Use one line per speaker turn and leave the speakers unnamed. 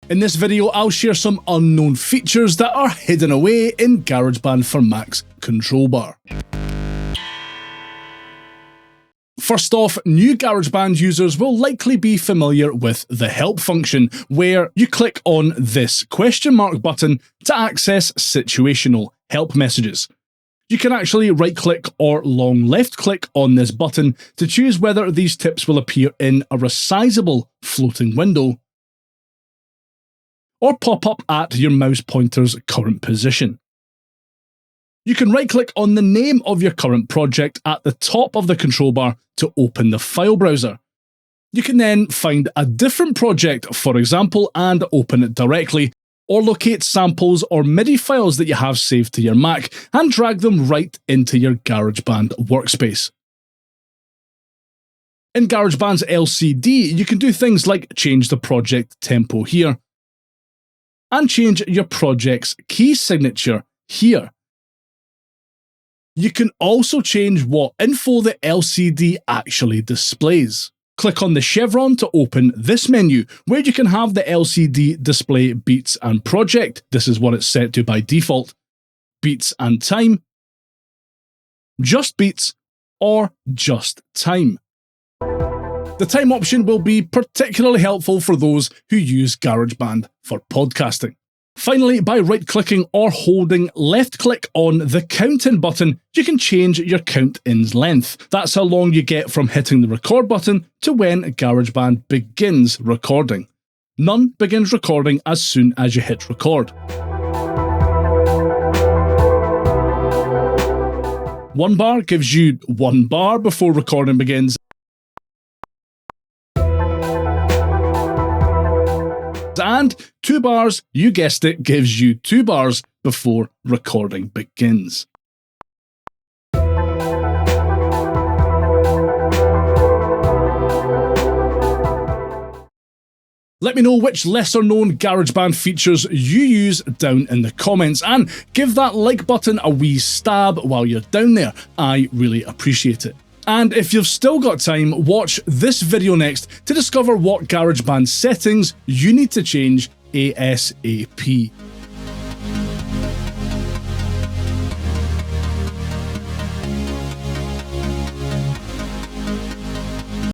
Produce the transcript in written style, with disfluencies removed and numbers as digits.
In this video, I'll share some unknown features that are hidden away in GarageBand for Mac's control bar. First off, new GarageBand users will likely be familiar with the help function, where you click on this question mark button to access situational help messages. You can actually right-click or long left-click on this button to choose whether these tips will appear in a resizable floating window or pop up at your mouse pointer's current position. You can right-click on the name of your current project at the top of the control bar to open the file browser. You can then find a different project, for example, and open it directly, or locate samples or MIDI files that you have saved to your Mac and drag them right into your GarageBand workspace. In GarageBand's LCD, you can do things like change the project tempo here, and change your project's key signature here. You can also change what info the LCD actually displays. Click on the chevron to open this menu, where you can have the LCD display beats and project. This is what it's set to by default. Beats and time, just beats, or just time. The time option will be particularly helpful for those who use GarageBand for podcasting. Finally, by right-clicking or holding left-click on the count-in button, you can change your count-in's length. That's how long you get from hitting the record button to when GarageBand begins recording. None begins recording as soon as you hit record. One bar gives you 1 bar before recording begins. And 2 bars, you guessed it, gives you 2 bars before recording begins. Let me know which lesser known GarageBand features you use down in the comments, and give that like button a wee stab while you're down there. I really appreciate it. And if you've still got time, watch this video next to discover what GarageBand settings you need to change ASAP.